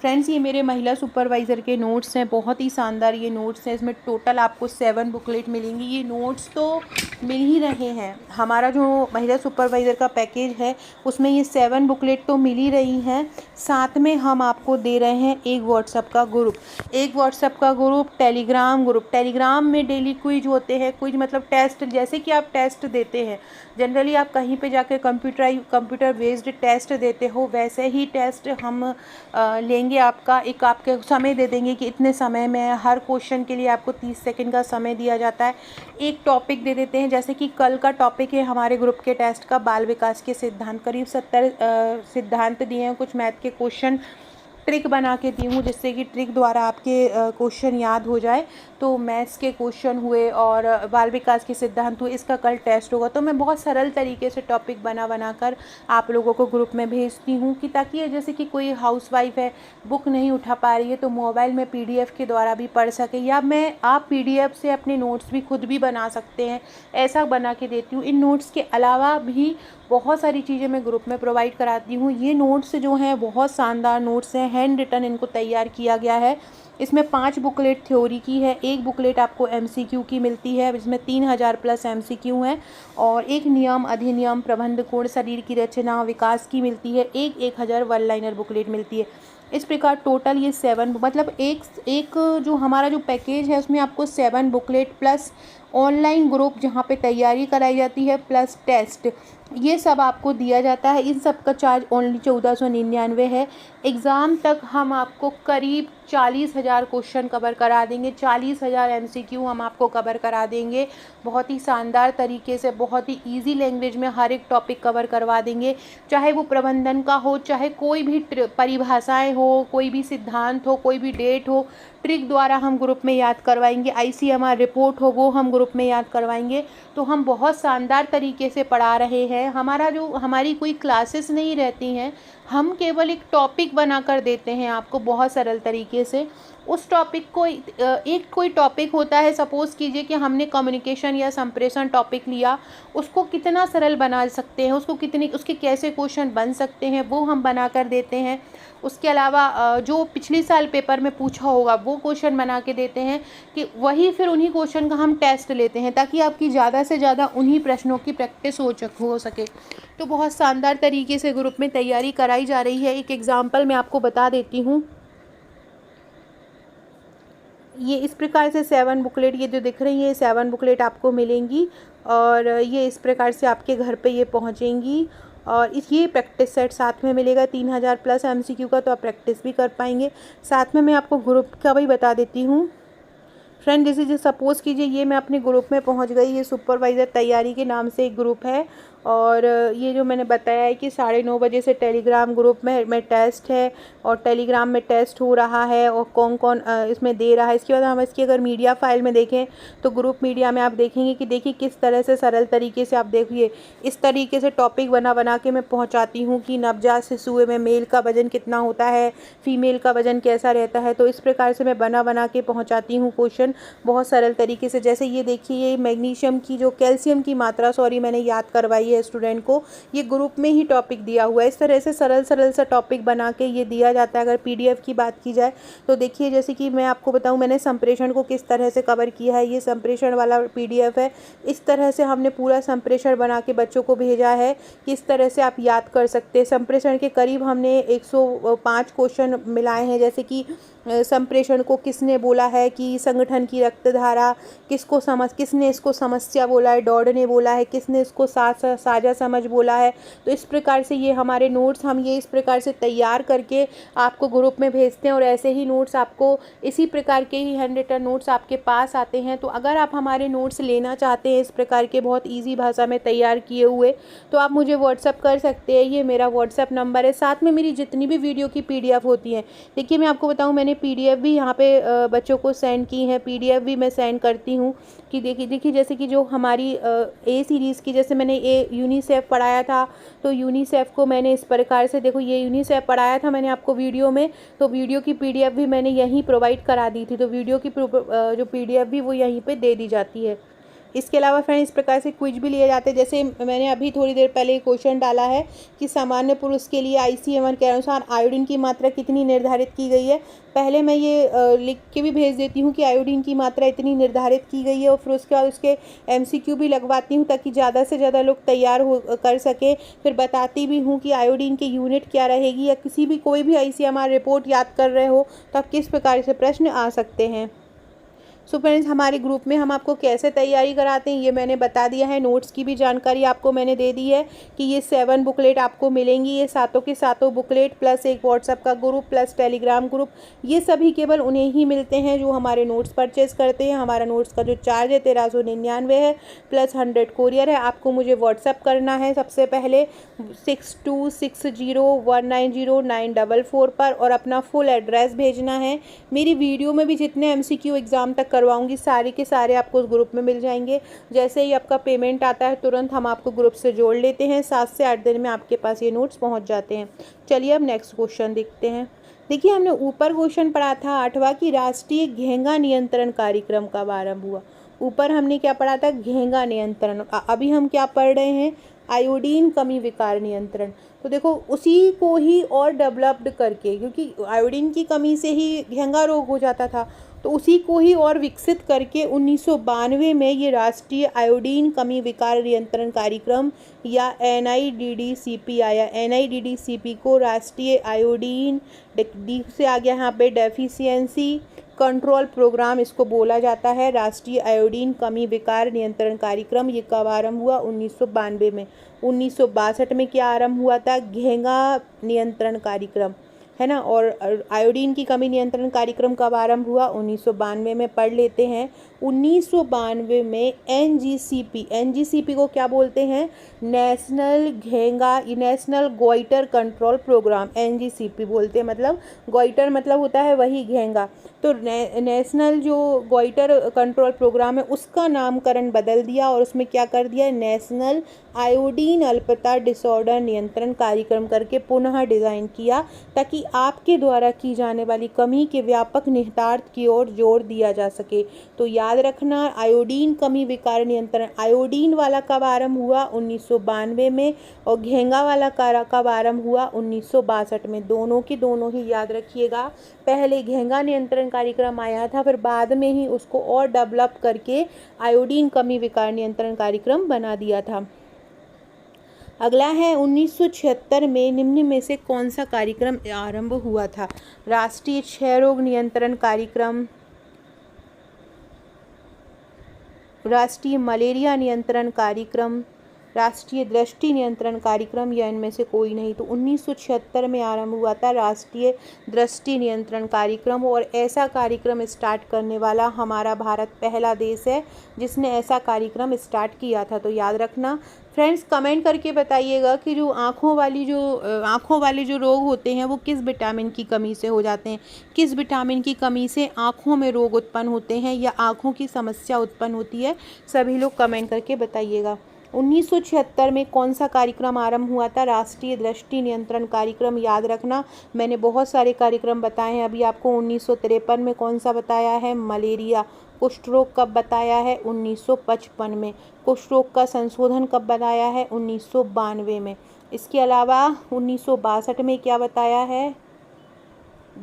फ्रेंड्स, ये मेरे महिला सुपरवाइज़र के नोट्स हैं, बहुत ही शानदार ये नोट्स हैं। इसमें टोटल आपको 7 बुकलेट मिलेंगी। ये नोट्स तो मिल ही रहे हैं, हमारा जो महिला सुपरवाइज़र का पैकेज है उसमें ये 7 बुकलेट तो मिल ही रही हैं। साथ में हम आपको दे रहे हैं एक व्हाट्सएप का ग्रुप, टेलीग्राम ग्रुप। टेलीग्राम में डेली क्विज होते हैं। क्विज मतलब टेस्ट, जैसे कि आप टेस्ट देते हैं जनरली, आप कहीं पे जाकर कंप्यूटर बेस्ड टेस्ट देते हो, वैसे ही टेस्ट हम लेंगे। आपके समय दे देंगे कि इतने समय में, हर क्वेश्चन के लिए आपको 30 सेकंड का समय दिया जाता है। एक टॉपिक दे देते हैं, जैसे कि कल का टॉपिक है हमारे ग्रुप के टेस्ट का बाल विकास के सिद्धांत। करीब 70 सिद्धांत दिए हैं, कुछ मैथ के क्वेश्चन ट्रिक बना के दी हूँ, जिससे कि ट्रिक द्वारा आपके क्वेश्चन याद हो जाए। तो मैथ्स के क्वेश्चन हुए और बाल विकास के सिद्धांत हुए, इसका कल टेस्ट होगा। तो मैं बहुत सरल तरीके से टॉपिक बना कर आप लोगों को ग्रुप में भेजती हूँ, कि ताकि जैसे कि कोई हाउसवाइफ है, बुक नहीं उठा पा रही है, तो मोबाइल में PDF के द्वारा भी पढ़ सके, या आप PDF से अपने नोट्स भी खुद भी बना सकते हैं, ऐसा बना के देती हूँ। इन नोट्स के अलावा भी बहुत सारी चीज़ें मैं ग्रुप में प्रोवाइड कराती हूँ। ये नोट्स जो हैं बहुत शानदार नोट्स हैं, हैंड रिटन इनको तैयार किया गया है। इसमें 5 बुकलेट थ्योरी की है, 1 बुकलेट आपको MCQ की मिलती है, इसमें 3000 प्लस MCQ हैं, और एक नियम, अधिनियम, प्रबंध कोण, शरीर की रचना, विकास की मिलती है। 1000 वन लाइनर बुकलेट मिलती है। इस प्रकार टोटल ये 7, मतलब एक जो हमारा जो पैकेज है उसमें आपको 7 बुकलेट प्लस ऑनलाइन ग्रुप जहाँ पे तैयारी कराई जाती है, प्लस टेस्ट, ये सब आपको दिया जाता है। इन सब का चार्ज ओनली 1499 है। एग्ज़ाम तक हम आपको करीब 40,000 क्वेश्चन कवर करा देंगे, 40,000 MCQ हम आपको कवर करा देंगे। बहुत ही शानदार तरीके से, बहुत ही इजी लैंग्वेज में हर एक टॉपिक कवर करवा देंगे, चाहे वो प्रबंधन का हो, चाहे कोई भी परिभाषाएं हो, कोई भी सिद्धांत हो, कोई भी डेट हो, ट्रिक द्वारा हम ग्रुप में याद करवाएंगे। ICMR रिपोर्ट हो वो हम ग्रुप में याद करवाएंगे। तो हम बहुत शानदार तरीके से पढ़ा रहे हैं। हमारी कोई क्लासेस नहीं रहती हैं, हम केवल एक टॉपिक बना कर देते हैं आपको बहुत सरल तरीके से। उस टॉपिक को एक कोई टॉपिक होता है, सपोज़ कीजिए कि हमने कम्युनिकेशन या संप्रेषण टॉपिक लिया, उसको कितना सरल बना सकते हैं, उसके कैसे क्वेश्चन बन सकते हैं, वो हम बना कर देते हैं। उसके अलावा जो पिछले साल पेपर में पूछा होगा वो क्वेश्चन बना के देते हैं, कि वही फिर उन्हीं क्वेश्चन का हम टेस्ट लेते हैं, ताकि आपकी ज़्यादा से ज़्यादा उन्हीं प्रश्नों की प्रैक्टिस हो सके। तो बहुत शानदार तरीके से ग्रुप में तैयारी कराई जा रही है। एक एग्ज़ाम्पल मैं आपको बता देती हूँ। ये इस प्रकार से 7 बुकलेट, ये जो दिख रही है, 7 बुकलेट आपको मिलेंगी और ये इस प्रकार से आपके घर पे ये पहुँचेंगी। और ये प्रैक्टिस सेट साथ में मिलेगा 3000 प्लस MCQ का, तो आप प्रैक्टिस भी कर पाएंगे। साथ में मैं आपको ग्रुप का भी बता देती हूँ फ्रेंड। जैसे सपोज़ कीजिए ये मैं अपने ग्रुप में पहुंच गई। ये सुपरवाइज़र तैयारी के नाम से एक ग्रुप है, और ये जो मैंने बताया है कि 9:30 बजे से टेलीग्राम ग्रुप में टेस्ट है, और टेलीग्राम में टेस्ट हो रहा है, और कौन कौन इसमें दे रहा है। इसके बाद हम इसकी अगर मीडिया फाइल में देखें तो ग्रुप मीडिया में आप देखेंगे कि देखिए किस तरह से सरल तरीके से, आप देखिए इस तरीके से टॉपिक बना के मैं पहुँचाती हूँ कि नवजात शिशु में मेल का वज़न कितना होता है, फीमेल का वज़न कैसा रहता है। तो इस प्रकार से मैं बना के पहुँचाती हूँ क्वेश्चन बहुत सरल तरीके से। जैसे ये देखिए, ये मैग्नीशियम की जो कैल्शियम की मात्रा मैंने याद करवाई है स्टूडेंट को, ये ग्रुप में ही टॉपिक दिया हुआ है। इस तरह से सरल सा टॉपिक बना के ये दिया जाता है। अगर PDF की बात की जाए तो देखिए, जैसे कि मैं आपको बताऊं मैंने संप्रेषण को किस तरह से कवर किया है। ये संप्रेषण वाला PDF है। इस तरह से हमने पूरा संप्रेषण बना के बच्चों को भेजा है, किस तरह से आप याद कर सकते हैं। संप्रेषण के करीब हमने 105 क्वेश्चन मिलाए हैं। जैसे कि संप्रेषण को किसने बोला है कि संगठन की रक्तधारा, किसने इसको समस्या बोला है, डॉड ने बोला है, किसने इसको साझा समझ बोला है। तो इस प्रकार से ये हमारे नोट्स हम ये इस प्रकार से तैयार करके आपको ग्रुप में भेजते हैं, और ऐसे ही नोट्स आपको इसी प्रकार के ही हैंड रिटन नोट्स आपके पास आते हैं। तो अगर आप हमारे नोट्स लेना चाहते हैं इस प्रकार के बहुत ईजी भाषा में तैयार किए हुए, तो आप मुझे व्हाट्सअप कर सकते हैं। ये मेरा व्हाट्सअप नंबर है। साथ में मेरी जितनी भी वीडियो की PDF होती हैं, देखिए मैं आपको बताऊँ, मैंने PDF भी यहाँ पे बच्चों को सेंड की हैं। PDF भी मैं सेंड करती हूँ कि देखिए जैसे कि जो हमारी A सीरीज़ की, जैसे मैंने यूनिसेफ पढ़ाया था, तो यूनिसेफ को मैंने इस प्रकार से, देखो ये यूनिसेफ पढ़ाया था मैंने आपको वीडियो में, तो वीडियो की PDF भी मैंने यहीं प्रोवाइड करा दी थी। तो वीडियो की जो PDF भी वो यहीं पे दे दी जाती है। इसके अलावा फ्रेंड इस प्रकार से क्विज भी लिए जाते हैं। जैसे मैंने अभी थोड़ी देर पहले क्वेश्चन डाला है कि सामान्य पुरुष के लिए ICMR के अनुसार आयोडीन की मात्रा कितनी निर्धारित की गई है। पहले मैं ये लिख के भी भेज देती हूँ कि आयोडीन की मात्रा इतनी निर्धारित की गई है, और फिर उसके बाद उसके MCQ भी लगवाती हूँ ताकि ज़्यादा से ज़्यादा लोग तैयार कर सके। फिर बताती भी हूँ कि आयोडीन की यूनिट क्या रहेगी, या कोई भी ICMR रिपोर्ट याद कर रहे हो तो आप किस प्रकार से प्रश्न आ सकते हैं। सो फ्रेंड्स, हमारे ग्रुप में हम आपको कैसे तैयारी कराते हैं ये मैंने बता दिया है। नोट्स की भी जानकारी आपको मैंने दे दी है कि ये 7 बुकलेट आपको मिलेंगी। ये सातों के सातों बुकलेट प्लस एक व्हाट्सएप का ग्रुप प्लस टेलीग्राम ग्रुप, ये सभी केवल उन्हें ही मिलते हैं जो हमारे नोट्स परचेज़ करते हैं। हमारा नोट्स का जो चार्ज है 1399 है, प्लस 100 कोरियर है। आपको मुझे व्हाट्सएप करना है सबसे पहले 6260190944 पर, और अपना फुल एड्रेस भेजना है। मेरी वीडियो में भी जितने MCQ एग्ज़ाम तक करवाऊंगी सारे के सारे आपको उस ग्रुप में मिल जाएंगे। जैसे ही आपका पेमेंट आता है तुरंत हम आपको ग्रुप से जोड़ लेते हैं। 7 से 8 दिन में आपके पास ये नोट्स पहुंच जाते हैं। चलिए अब नेक्स्ट क्वेश्चन देखते हैं। देखिए हमने ऊपर क्वेश्चन पढ़ा था 8वां की राष्ट्रीय घेंगा नियंत्रण कार्यक्रम कब आरंभ हुआ। ऊपर हमने क्या पढ़ा था, घेंगा नियंत्रण। अभी हम क्या पढ़ रहे हैं, आयोडीन कमी विकार नियंत्रण। तो देखो उसी को ही और डेवलप्ड करके, क्योंकि आयोडीन की कमी से ही घेंगा रोग हो जाता था, तो उसी को ही और विकसित करके 1992 में ये राष्ट्रीय आयोडीन कमी विकार नियंत्रण कार्यक्रम या NIDDCP आया। NIDDCP को राष्ट्रीय आयोडीन डी से आ गया यहाँ पे डेफिशिएंसी कंट्रोल प्रोग्राम इसको बोला जाता है। राष्ट्रीय आयोडीन कमी विकार नियंत्रण कार्यक्रम, ये कब आरंभ हुआ? 1992 में। 1962 में क्या आरंभ हुआ था? घेंगा नियंत्रण कार्यक्रम, है ना। और आयोडीन की कमी नियंत्रण कार्यक्रम कब आरंभ हुआ? 1992 में। पढ़ लेते हैं। 1992 में एनजीसीपी को क्या बोलते हैं? नेशनल गोइटर कंट्रोल प्रोग्राम, एनजीसीपी बोलते हैं। मतलब गोइटर मतलब होता है वही घेंगा। तो नेशनल जो गोइटर कंट्रोल प्रोग्राम है उसका नामकरण बदल दिया और उसमें क्या कर दिया? नेशनल आयोडीन अल्पता डिसऑर्डर नियंत्रण कार्यक्रम करके पुनः डिज़ाइन किया, ताकि आपके द्वारा की जाने वाली कमी के व्यापक निहितार्थ की ओर जोर दिया जा सके। तो याद रखना, आयोडीन कमी विकार नियंत्रण, आयोडीन वाला कब आरंभ हुआ? 1992 में। और घेंगा वाला कब आरंभ हुआ? 1962 में। दोनों की दोनों ही याद रखिएगा। पहले घेंगा नियंत्रण कार्यक्रम आया था, फिर बाद में ही उसको और डेवलप करके आयोडीन कमी विकार नियंत्रण कार्यक्रम बना दिया था। अगला है 1976 में निम्न में से कौन सा कार्यक्रम आरंभ हुआ था? राष्ट्रीय क्षय रोग नियंत्रण कार्यक्रम, राष्ट्रीय मलेरिया नियंत्रण कार्यक्रम, राष्ट्रीय दृष्टि नियंत्रण कार्यक्रम, या इनमें से कोई नहीं। तो 1976 में आरंभ हुआ था राष्ट्रीय दृष्टि नियंत्रण कार्यक्रम। और ऐसा कार्यक्रम स्टार्ट करने वाला हमारा भारत पहला देश है जिसने ऐसा कार्यक्रम स्टार्ट किया था। तो याद रखना। फ्रेंड्स, कमेंट करके बताइएगा कि जो आँखों वाले जो रोग होते हैं वो किस विटामिन की कमी से हो जाते हैं, किस विटामिन की कमी से आँखों में रोग उत्पन्न होते हैं या आँखों की समस्या उत्पन्न होती है। सभी लोग कमेंट करके बताइएगा। 1976 में कौन सा कार्यक्रम आरंभ हुआ था? राष्ट्रीय दृष्टि नियंत्रण कार्यक्रम। याद रखना, मैंने बहुत सारे कार्यक्रम बताए हैं। अभी आपको 1953 में कौन सा बताया है? मलेरिया। कुष्ठ रोग कब बताया है? 1955 में। कुष्ठ रोग का संशोधन कब बताया है? 1992 में। इसके अलावा 1962 में क्या बताया है?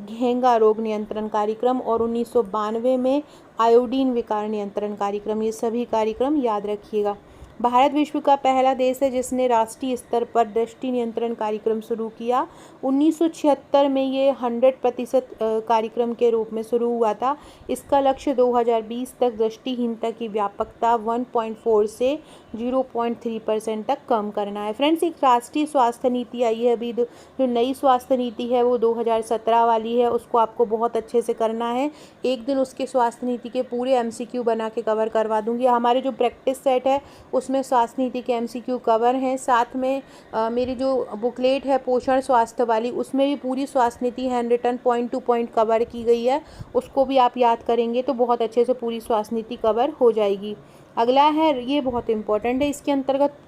घेंगा रोग नियंत्रण कार्यक्रम। और 1992 में आयोडीन विकार नियंत्रण कार्यक्रम। ये सभी कार्यक्रम याद रखिएगा। भारत विश्व का पहला देश है जिसने राष्ट्रीय स्तर पर दृष्टि नियंत्रण कार्यक्रम शुरू किया। 1976 में ये 100% कार्यक्रम के रूप में शुरू हुआ था। इसका लक्ष्य 2020 तक दृष्टिहीनता की व्यापकता 1.4 से 0.3% तक कम करना है। फ्रेंड्स, एक राष्ट्रीय स्वास्थ्य नीति आई है अभी, जो नई स्वास्थ्य नीति है वो 2017 वाली है। उसको आपको बहुत अच्छे से करना है। एक दिन उसके स्वास्थ्य नीति के पूरे MCQ बना के कवर करवा दूंगी। हमारे जो प्रैक्टिस सेट है उसमें स्वास्थ्य नीति के MCQ कवर हैं। साथ में मेरी जो बुकलेट है पोषण स्वास्थ्य वाली, उसमें भी पूरी स्वास्थ्य नीति hand written point to point cover की गई है। उसको भी आप याद करेंगे तो बहुत अच्छे से पूरी स्वास्थ्य नीति कवर हो जाएगी। अगला है, ये बहुत इंपॉर्टेंट है, इसके अंतर्गत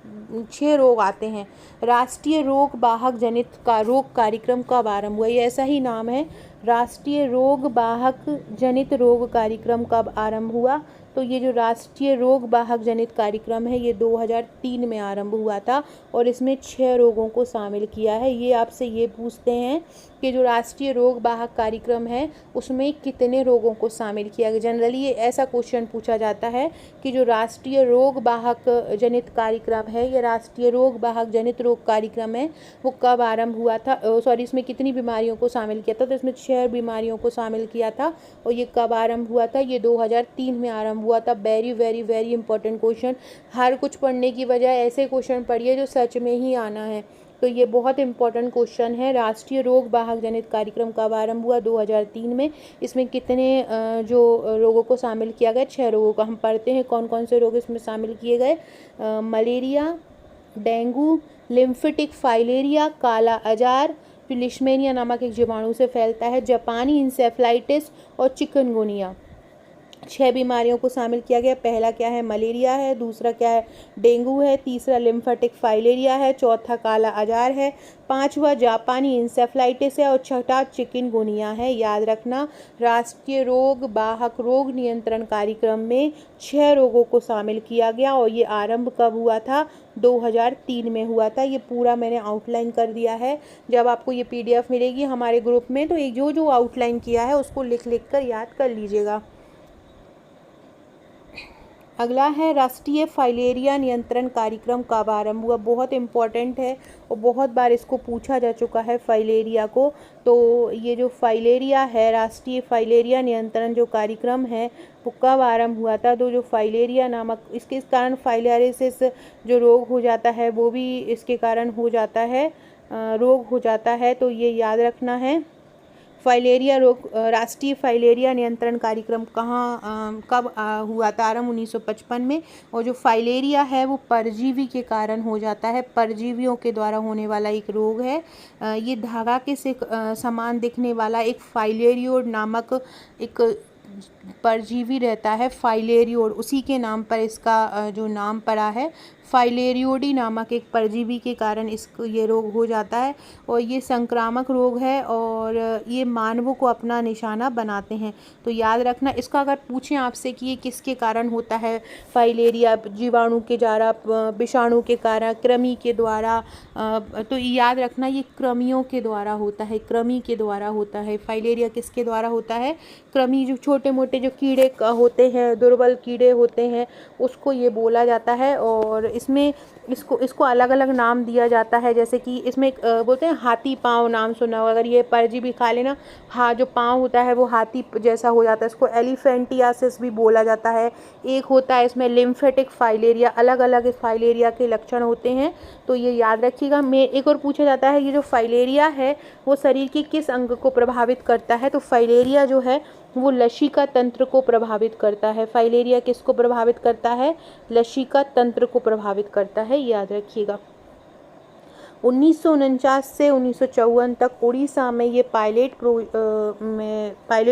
6 रोग आते हैं। राष्ट्रीय रोग वाहक जनित का रोग कार्यक्रम कब आरंभ हुआ? ये ऐसा ही नाम है, राष्ट्रीय रोग वाहक जनित रोग कार्यक्रम कब आरंभ हुआ? तो ये जो राष्ट्रीय रोग वाहक जनित कार्यक्रम है ये 2003 में आरंभ हुआ था और इसमें 6 रोगों को शामिल किया है। ये आपसे ये पूछते हैं कि जो राष्ट्रीय रोग वाहक कार्यक्रम है उसमें कितने रोगों को शामिल किया गया। जनरली ये ऐसा क्वेश्चन पूछा जाता है कि जो राष्ट्रीय रोग वाहक जनित कार्यक्रम है या राष्ट्रीय रोग वाहक जनित रोग कार्यक्रम है वो कब आरंभ हुआ था, इसमें कितनी बीमारियों को शामिल किया था? तो इसमें 6 बीमारियों को शामिल किया था और ये कब आरंभ हुआ था? ये 2003 में आरंभ हुआ था। Very very very important question. हर कुछ पढ़ने की बजाय ऐसे क्वेश्चन पढ़िए जो सच में ही आना है। तो ये बहुत इंपॉर्टेंट क्वेश्चन है। राष्ट्रीय रोग वाहक जनित कार्यक्रम कब आरंभ हुआ? 2003 में। इसमें कितने जो रोगों को शामिल किया गया? 6 रोगों का। हम पढ़ते हैं कौन कौन से रोग इसमें शामिल किए गए। मलेरिया, डेंगू, लिम्फेटिक फाइलेरिया, काला अजार, लिशमेनिया नामक एक जीवाणु से फैलता है, जापानी इंसेफ्लाइटिस और चिकनगुनिया। 6 बीमारियों को शामिल किया गया। पहला क्या है? मलेरिया है। दूसरा क्या है? डेंगू है। तीसरा लिम्फेटिक फाइलेरिया है। चौथा काला अजार है। 5वां जापानी इंसेफ्लाइटिस है और 6ठा चिकनगुनिया है। याद रखना, राष्ट्रीय रोग वाहक रोग नियंत्रण कार्यक्रम में 6 रोगों को शामिल किया गया और ये आरंभ कब हुआ था? 2003 में हुआ था। ये पूरा मैंने आउटलाइन कर दिया है। जब आपको ये PDF मिलेगी हमारे ग्रुप में तो एक जो आउटलाइन किया है उसको लिख कर याद कर लीजिएगा। अगला है राष्ट्रीय फाइलेरिया नियंत्रण कार्यक्रम कब आरंभ हुआ। बहुत इम्पॉर्टेंट है और बहुत बार इसको पूछा जा चुका है फाइलेरिया को। तो ये जो फाइलेरिया है, राष्ट्रीय फाइलेरिया नियंत्रण जो कार्यक्रम है वो कब आरंभ हुआ था। तो जो फाइलेरिया नामक इसके कारण फाइलेरियासिस जो रोग हो जाता है वो भी इसके कारण हो जाता है, रोग हो जाता है, तो ये याद रखना है। फाइलेरिया रोग, राष्ट्रीय फाइलेरिया नियंत्रण कार्यक्रम कब हुआ था आरंभ 1955 में। और जो फाइलेरिया है वो परजीवी के कारण हो जाता है, परजीवियों के द्वारा होने वाला एक रोग है। ये धागा के से समान दिखने वाला एक फाइलेरियोड नामक एक परजीवी रहता है, फाइलेरियोड, उसी के नाम पर इसका जो नाम पड़ा है, फाइलेरियोडी नामक एक परजीवी के कारण इसको ये रोग हो जाता है। और ये संक्रामक रोग है और ये मानवों को अपना निशाना बनाते हैं। तो याद रखना, इसका अगर पूछें आपसे कि ये किसके कारण होता है फाइलेरिया, जीवाणु के द्वारा, विषाणु के कारण, कृमि के द्वारा, तो याद रखना ये कृमियों के द्वारा होता है, कृमि के द्वारा होता है। फाइलेरिया किसके द्वारा होता है, कृमि, जो छोटे मोटे जो कीड़े होते हैं, दुर्बल कीड़े होते हैं, उसको ये बोला जाता है। और इसमें इसको अलग अलग नाम दिया जाता है, जैसे कि इसमें बोलते हैं हाथी पाँव, नाम सुना होगा। अगर ये परजीवी खा लेना, हाँ, जो पाँव होता है वो हाथी जैसा हो जाता है, इसको एलिफेंटियासिस भी बोला जाता है। एक होता है इसमें लिम्फेटिक फाइलेरिया, अलग अलग इस फाइलेरिया के लक्षण होते हैं, तो ये याद रखिएगा। एक और पूछा जाता है, ये जो फाइलेरिया है वो शरीर के किस अंग को प्रभावित करता है। तो फाइलेरिया जो है वो लसिका तंत्र को प्रभावित करता है। फाइलेरिया किसको प्रभावित करता है, लसिका तंत्र को प्रभावित करता है, याद रखिएगा। 1949 से 1954 तक उड़ीसा में ये पायलट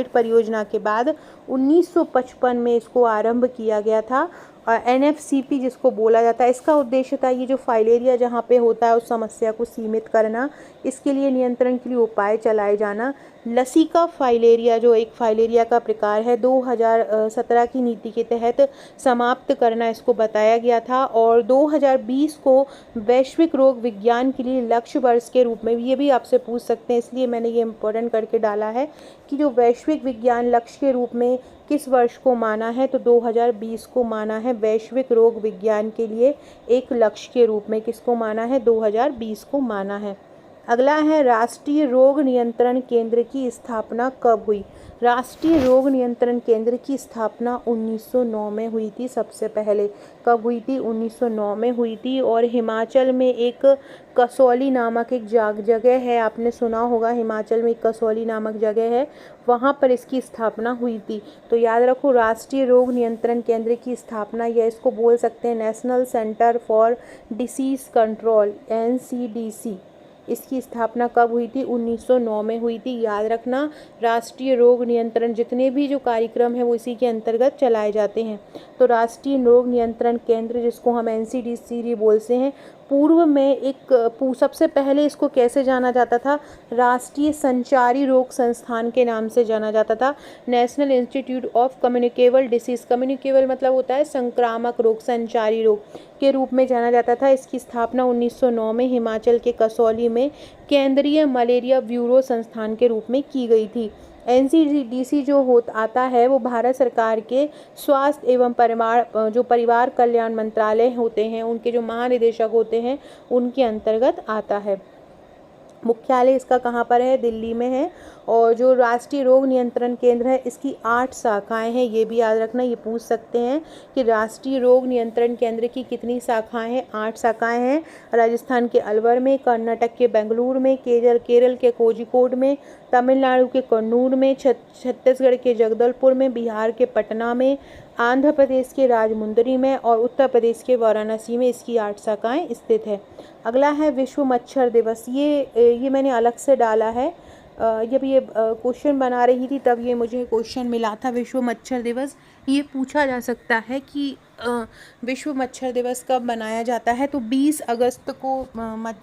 परियोजना के बाद 1955 में इसको आरंभ किया गया था। NFCP जिसको बोला जाता है, इसका उद्देश्य था ये जो फाइलेरिया जहाँ पे होता है उस समस्या को सीमित करना, इसके लिए नियंत्रण के लिए उपाय चलाए जाना। लसिका फाइलेरिया जो एक फाइलेरिया का प्रकार है 2017 की नीति के तहत समाप्त करना इसको बताया गया था। और 2020 को वैश्विक रोग विज्ञान के लिए लक्ष्य वर्ष के रूप में, ये भी आपसे पूछ सकते हैं इसलिए मैंने ये इम्पोर्टेंट करके डाला है कि जो वैश्विक विज्ञान लक्ष्य के रूप में किस वर्ष को माना है, तो 2020 को माना है वैश्विक रोग विज्ञान के लिए एक लक्ष्य के रूप में। किसको माना है, 2020 को माना है। अगला है राष्ट्रीय रोग नियंत्रण केंद्र की स्थापना कब हुई। राष्ट्रीय रोग नियंत्रण केंद्र की स्थापना 1909 में हुई थी। सबसे पहले कब हुई थी, 1909 में हुई थी। और हिमाचल में एक कसौली नामक एक जगह है, आपने सुना होगा, हिमाचल में एक कसौली नामक जगह है, वहाँ पर इसकी स्थापना हुई थी। तो याद रखो, राष्ट्रीय रोग नियंत्रण केंद्र की स्थापना, या इसको बोल सकते हैं national centre for disease control, NCDC, इसकी स्थापना कब हुई थी, 1909 में हुई थी। याद रखना, राष्ट्रीय रोग नियंत्रण जितने भी जो कार्यक्रम है वो इसी के अंतर्गत चलाए जाते हैं। तो राष्ट्रीय रोग नियंत्रण केंद्र जिसको हम NCDC बोलते हैं, पूर्व में एक सबसे पहले इसको कैसे जाना जाता था, राष्ट्रीय संचारी रोग संस्थान के नाम से जाना जाता था। National institute of communicable disease, communicable मतलब होता है संक्रामक रोग, संचारी रोग के रूप में जाना जाता था। इसकी स्थापना 1909 में हिमाचल के कसौली में केंद्रीय मलेरिया ब्यूरो संस्थान के रूप में की गई थी। NCDC जो आता है वो भारत सरकार के स्वास्थ्य एवं परिवार कल्याण मंत्रालय होते हैं, उनके जो महानिदेशक होते हैं उनके अंतर्गत आता है। मुख्यालय इसका कहाँ पर है, दिल्ली में है। और जो राष्ट्रीय रोग नियंत्रण केंद्र है इसकी 8 शाखाएं हैं, ये भी याद रखना, ये पूछ सकते हैं कि राष्ट्रीय रोग नियंत्रण केंद्र की कितनी शाखाएं हैं, 8 शाखाएं हैं। राजस्थान के अलवर में, कर्नाटक के बेंगलुरु में, केरल के कोझिकोड में, तमिलनाडु के कन्नूर में, छत्तीसगढ़ के जगदलपुर में, बिहार के पटना में, आंध्र प्रदेश के राजमुंदरी में और उत्तर प्रदेश के वाराणसी में इसकी 8 शाखाएं स्थित है। अगला है विश्व मच्छर दिवस, ये मैंने अलग से डाला है, जब ये क्वेश्चन बना रही थी तब ये मुझे क्वेश्चन मिला था। विश्व मच्छर दिवस ये पूछा जा सकता है कि विश्व मच्छर दिवस कब मनाया जाता है, तो 20 अगस्त को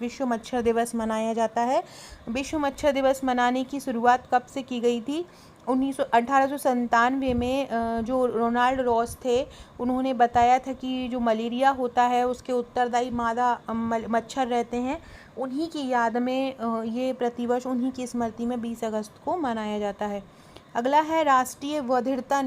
विश्व मच्छर दिवस मनाया जाता है। विश्व मच्छर दिवस मनाने की शुरुआत कब से की गई थी, 1897 में जो रोनाल्ड रॉस थे उन्होंने बताया था कि जो मलेरिया होता है उसके उत्तरदायी मादा मच्छर रहते हैं, उन्हीं की याद में ये प्रतिवर्ष उन्हीं की स्मृति में 20 अगस्त को मनाया जाता है। अगला है राष्ट्रीय बधिरता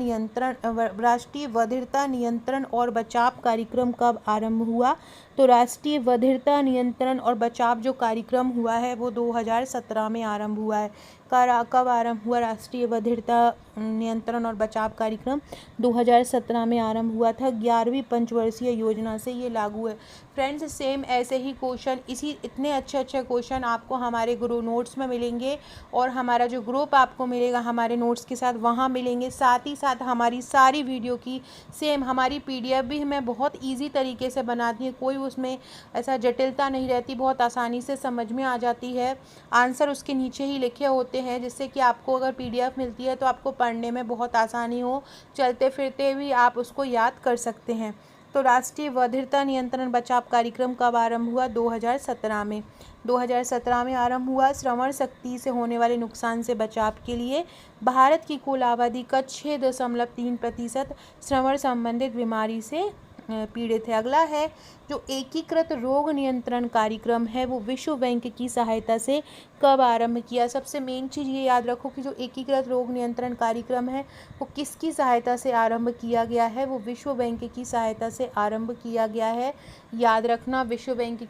नियंत्रण और बचाव कार्यक्रम कब आरंभ हुआ। तो राष्ट्रीय बधिरता नियंत्रण और बचाव जो कार्यक्रम हुआ है वो 2017 में आरंभ हुआ है। कब आरंभ हुआ राष्ट्रीय बधिरता नियंत्रण और बचाव कार्यक्रम? 2017 में आरंभ हुआ था। 11वीं पंचवर्षीय योजना से ये लागू है। फ्रेंड्स, सेम ऐसे ही क्वेश्चन, इतने अच्छे क्वेश्चन आपको हमारे ग्रुप नोट्स में मिलेंगे और हमारा जो ग्रुप आपको मिलेगा हमारे नोट्स के साथ वहाँ मिलेंगे। साथ ही साथ हमारी सारी वीडियो की सेम हमारी PDF भी मैं बहुत ईजी तरीके से बनाती हूँ, कोई उसमें ऐसा जटिलता नहीं रहती, बहुत आसानी से समझ में आ जाती है। आंसर उसके नीचे ही लिखे होते हैं, जिससे कि आपको अगर PDF मिलती है तो आपको पढ़ने में बहुत आसानी हो, चलते फिरते भी आप उसको याद कर सकते हैं। तो राष्ट्रीय बधिरता नियंत्रण बचाव कार्यक्रम कब आरंभ हुआ? 2017 में। 2017 में आरंभ हुआ। श्रवण शक्ति से होने वाले नुकसान से बचाव के लिए भारत की कुल आबादी का 6.3% श्रवण संबंधित बीमारी से पीड़ित है। अगला है जो एकीकृत रोग नियंत्रण कार्यक्रम है वो विश्व बैंक की सहायता से कब आरंभ किया। सबसे मेन चीज़ ये याद रखो कि जो एकीकृत रोग नियंत्रण कार्यक्रम है वो किसकी सहायता से आरंभ किया गया है? वो विश्व बैंक की सहायता से आरंभ किया गया है। याद रखना, विश्व बैंक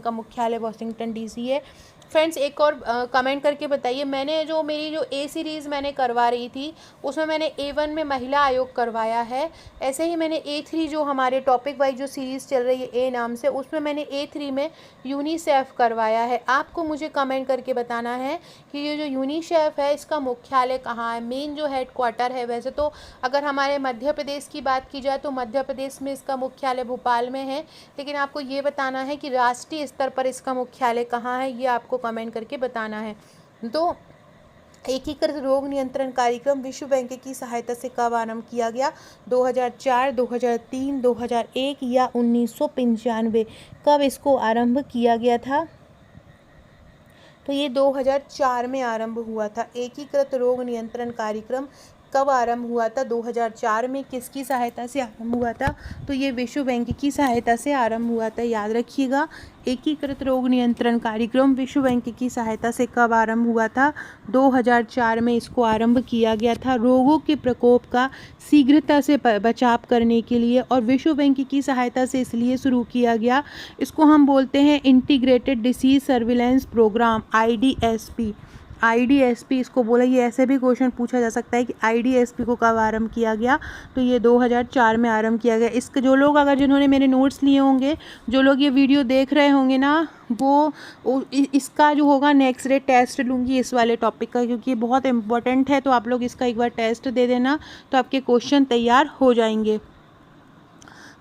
का मुख्यालय वाशिंगटन DC है। फ्रेंड्स, एक और कमेंट करके बताइए, मेरी जो A सीरीज़ मैंने करवा रही थी उसमें मैंने A1 में महिला आयोग करवाया है। ऐसे ही मैंने A3 जो हमारे टॉपिक वाइज जो सीरीज़ चल रही है A नाम से, उसमें मैंने A3 में यूनिसेफ करवाया है। आपको मुझे कमेंट करके बताना है कि ये जो यूनिसेफ है इसका मुख्यालय कहाँ है, मेन जो हेडक्वार्टर है। वैसे तो अगर हमारे मध्य प्रदेश की बात की जाए तो मध्य प्रदेश में इसका मुख्यालय भोपाल में है, लेकिन आपको ये बताना है कि राष्ट्रीय स्तर पर इसका मुख्यालय कहाँ है, ये आपको कमेंट करके बताना है। तो एकीकृत रोग नियंत्रण कार्यक्रम विश्व बैंक की सहायता से कब आरंभ किया गया? 2004, 2003, 2001 या 1995? कब इसको आरंभ किया गया था? तो ये 2004 में आरंभ हुआ था। एकीकृत रोग नियंत्रण कार्यक्रम कब आरंभ हुआ था? 2004 में। किसकी सहायता से आरंभ हुआ था? तो ये विश्व बैंक की सहायता से आरंभ हुआ था। याद रखिएगा, एकीकृत रोग नियंत्रण कार्यक्रम विश्व बैंक की सहायता से कब आरंभ हुआ था? 2004 में इसको आरंभ किया गया था। रोगों के प्रकोप का शीघ्रता से बचाव करने के लिए और विश्व बैंक की सहायता से इसलिए शुरू किया गया। इसको हम बोलते हैं integrated disease surveillance program, IDSP इसको बोला। ये ऐसे भी क्वेश्चन पूछा जा सकता है कि IDSP को कब आरंभ किया गया? तो ये 2004 में आरंभ किया गया। इसके जो लोग जिन्होंने मेरे नोट्स लिए होंगे, जो लोग ये वीडियो देख रहे होंगे ना, वो इसका जो होगा नेक्स्ट डे टेस्ट लूँगी इस वाले टॉपिक का, क्योंकि ये बहुत इंपॉर्टेंट है। तो आप लोग इसका एक बार टेस्ट दे देना तो आपके क्वेश्चन तैयार हो जाएंगे।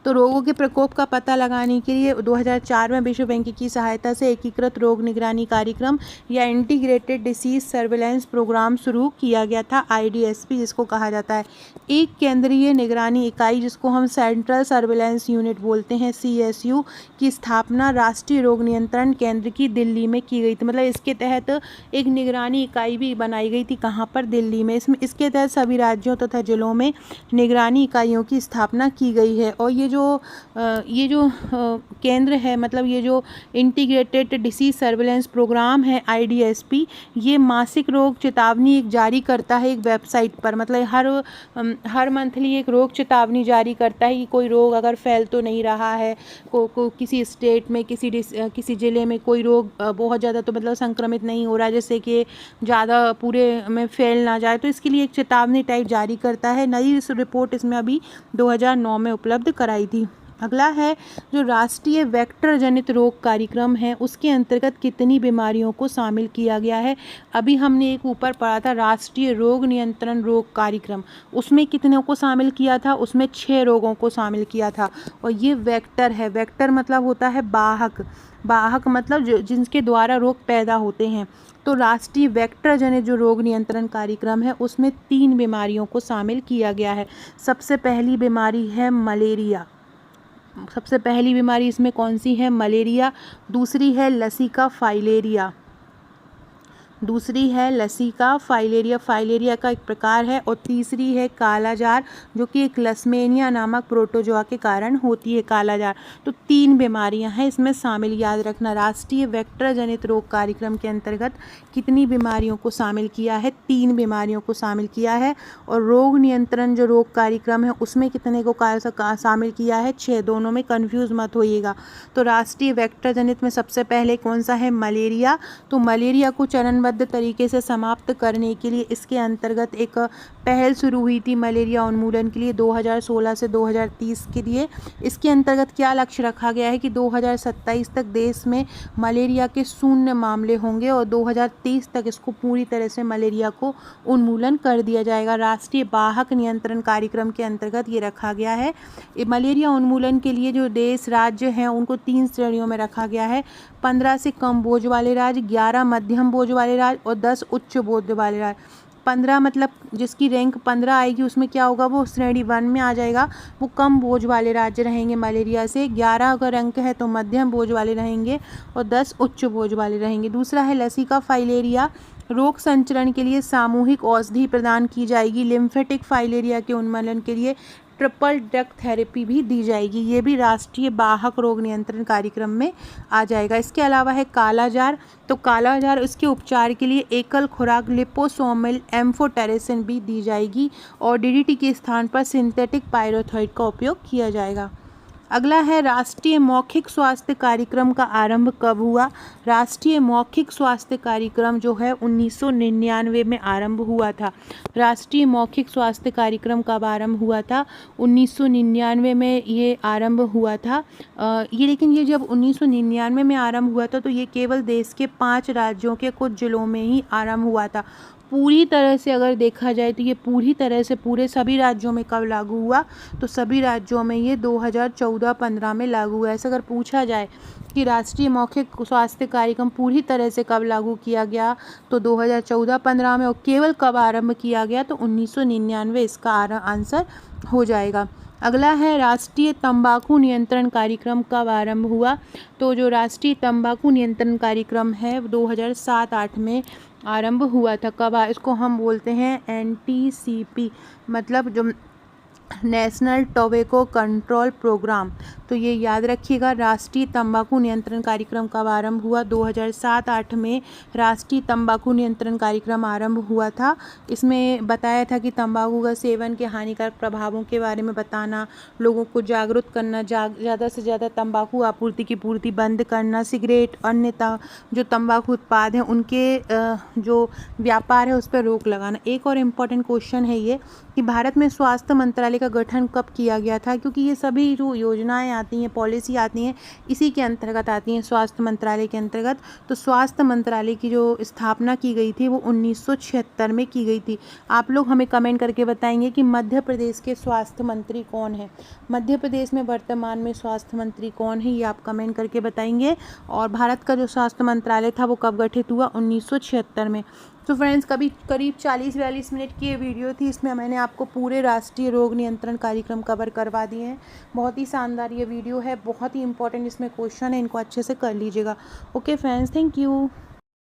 तो रोगों के प्रकोप का पता लगाने के लिए 2004 में विश्व बैंक की सहायता से एकीकृत रोग निगरानी कार्यक्रम या इंटीग्रेटेड डिसीज सर्विलेंस प्रोग्राम शुरू किया गया था, IDSP जिसको कहा जाता है। एक केंद्रीय निगरानी इकाई जिसको हम सेंट्रल सर्विलेंस यूनिट बोलते हैं, CSU की स्थापना राष्ट्रीय रोग नियंत्रण केंद्र की दिल्ली में की गई थी। मतलब इसके तहत एक निगरानी इकाई भी बनाई गई थी। कहाँ पर? दिल्ली में। इसके तहत सभी राज्यों तथा जिलों में निगरानी इकाइयों की स्थापना की गई है। और ये जो केंद्र है, मतलब ये जो इंटीग्रेटेड डिसीज सर्विलेंस प्रोग्राम है IDSP, ये मासिक रोग चेतावनी एक जारी करता है एक वेबसाइट पर। मतलब हर मंथली एक रोग चेतावनी जारी करता है कि कोई रोग अगर फैल तो नहीं रहा है, किसी स्टेट में, किसी ज़िले में कोई रोग बहुत ज़्यादा तो मतलब संक्रमित नहीं हो रहा है, जैसे कि ज़्यादा पूरे में फैल ना जाए, तो इसके लिए एक चेतावनी टाइप जारी करता है। नई रिपोर्ट इसमें अभी 2009 में उपलब्ध कराई थी। अगला है जो राष्ट्रीय वेक्टर जनित रोग कार्यक्रम है, उसके अंतर्गत कितनी बीमारियों को शामिल किया गया है? अभी हमने एक ऊपर पढ़ा था राष्ट्रीय रोग नियंत्रण रोग कार्यक्रम, उसमें कितनों को शामिल किया था? उसमें 6 रोगों को शामिल किया था। और ये वेक्टर है। वेक्टर मतलब होता है वाहक मतलब जिनके द्वारा रोग पैदा होते हैं। तो राष्ट्रीय वेक्टर जनित जो रोग नियंत्रण कार्यक्रम है उसमें 3 बीमारियों को शामिल किया गया है। सबसे पहली बीमारी है मलेरिया। सबसे पहली बीमारी इसमें कौन सी है? मलेरिया। दूसरी है लसिका फाइलेरिया। दूसरी है लसिका फाइलेरिया, फाइलेरिया का एक प्रकार है, और तीसरी है कालाजार जो कि एक लसमेनिया नामक प्रोटोजोआ के कारण होती है कालाजार। तो 3 बीमारियां हैं इसमें शामिल, याद रखना। राष्ट्रीय वेक्टर जनित रोग कार्यक्रम के अंतर्गत कितनी बीमारियों को शामिल किया है? 3 बीमारियों को शामिल किया है। और रोग नियंत्रण जो रोग कार्यक्रम है उसमें कितने को शामिल किया है? 6। दोनों में कंफ्यूज मत होइएगा। तो राष्ट्रीय वेक्टर जनित में सबसे पहले कौन सा है? मलेरिया। तो मलेरिया को चरणबद्ध तरीके से समाप्त करने के लिए इसके अंतर्गत एक पहल शुरू हुई थी मलेरिया उन्मूलन के लिए 2016 से 2030 के लिए। इसके अंतर्गत क्या लक्ष्य रखा गया है कि 2027 तक देश में मलेरिया के 0 मामले होंगे और 2030 तक इसको पूरी तरह से मलेरिया को उन्मूलन कर दिया जाएगा। राष्ट्रीय वाहक नियंत्रण कार्यक्रम के अंतर्गत ये रखा गया है। मलेरिया उन्मूलन के लिए जो देश राज्य हैं उनको 3 श्रेणियों में रखा गया है। 15 से कम बोझ वाले राज्य, 11 मध्यम बोझ वाले राज्य और 10 उच्च बोझ वाले राज्य। 15 मतलब जिसकी रैंक 15 आएगी उसमें क्या होगा? वो श्रेणी 1 में आ जाएगा, वो कम बोझ वाले राज्य रहेंगे मलेरिया से। 11 अगर अंक है तो मध्यम बोझ वाले रहेंगे और 10 उच्च बोझ वाले रहेंगे। दूसरा है लसिका फाइलेरिया, रोग संचरण के लिए सामूहिक औषधि प्रदान की जाएगी। लिम्फेटिक फाइलेरिया के उन्मूलन के लिए ट्रिपल ड्रग थेरेपी भी दी जाएगी। ये भी राष्ट्रीय वाहक रोग नियंत्रण कार्यक्रम में आ जाएगा। इसके अलावा है कालाजार। तो कालाजार इसके उपचार के लिए एकल खुराक लिपोसोमल एम्फोटेरेसिन भी दी जाएगी और डीडीटी के स्थान पर सिंथेटिक पायरोथाइड का उपयोग किया जाएगा। अगला है राष्ट्रीय मौखिक स्वास्थ्य कार्यक्रम का आरंभ कब हुआ? राष्ट्रीय मौखिक स्वास्थ्य कार्यक्रम जो है 1999 में आरंभ हुआ था। राष्ट्रीय मौखिक स्वास्थ्य कार्यक्रम कब आरंभ हुआ था? 1999 में ये आरंभ हुआ था। लेकिन ये जब 1999 में आरंभ हुआ था तो ये केवल देश के 5 राज्यों के कुछ जिलों में ही आरंभ हुआ था। पूरी तरह से अगर देखा जाए तो ये पूरी तरह से पूरे सभी राज्यों में कब लागू हुआ? तो सभी राज्यों में ये 2014-15 में लागू हुआ। ऐसा अगर पूछा जाए कि राष्ट्रीय मौखिक स्वास्थ्य कार्यक्रम पूरी तरह से कब लागू किया गया तो 2014-15 में, और केवल कब आरंभ किया गया तो 1999 इसका आंसर हो जाएगा। अगला है राष्ट्रीय तंबाकू नियंत्रण कार्यक्रम कब आरंभ हुआ? तो जो राष्ट्रीय तंबाकू नियंत्रण कार्यक्रम है 2007-8 में आरंभ हुआ था। कब? इसको हम बोलते हैं NTCP, मतलब जो नेशनल टोबैको कंट्रोल प्रोग्राम। तो ये याद रखिएगा। राष्ट्रीय तंबाकू नियंत्रण कार्यक्रम कब आरंभ हुआ? 2007-8 में राष्ट्रीय तंबाकू नियंत्रण कार्यक्रम आरंभ हुआ था। इसमें बताया था कि तंबाकू का सेवन के हानिकारक प्रभावों के बारे में बताना, लोगों को जागरूक करना, ज़्यादा से ज़्यादा तंबाकू आपूर्ति की पूर्ति बंद करना, सिगरेट अन्य जो तंबाकू उत्पाद हैं उनके जो व्यापार है उस पर रोक लगाना। एक और इम्पॉर्टेंट क्वेश्चन है ये कि भारत में स्वास्थ्य मंत्रालय का गठन कब किया गया था? क्योंकि ये सभी जो योजनाएं आती हैं, पॉलिसी आती हैं, इसी के अंतर्गत आती हैं, स्वास्थ्य मंत्रालय के अंतर्गत। तो स्वास्थ्य मंत्रालय की जो स्थापना की गई थी वो 1976 में की गई थी। आप लोग हमें कमेंट करके बताएंगे कि मध्य प्रदेश के स्वास्थ्य मंत्री कौन है? मध्य प्रदेश में वर्तमान में स्वास्थ्य मंत्री कौन है, ये आप कमेंट करके बताएंगे। और भारत का जो स्वास्थ्य मंत्रालय था वो कब गठित हुआ? 1976 में। तो फ्रेंड्स करीब 40-42 मिनट की ये वीडियो थी। इसमें मैंने आपको पूरे राष्ट्रीय रोग नियंत्रण कार्यक्रम कवर करवा दिए हैं। बहुत ही शानदार ये वीडियो है, बहुत ही इंपॉर्टेंट इसमें क्वेश्चन है, इनको अच्छे से कर लीजिएगा। Okay friends, thank you.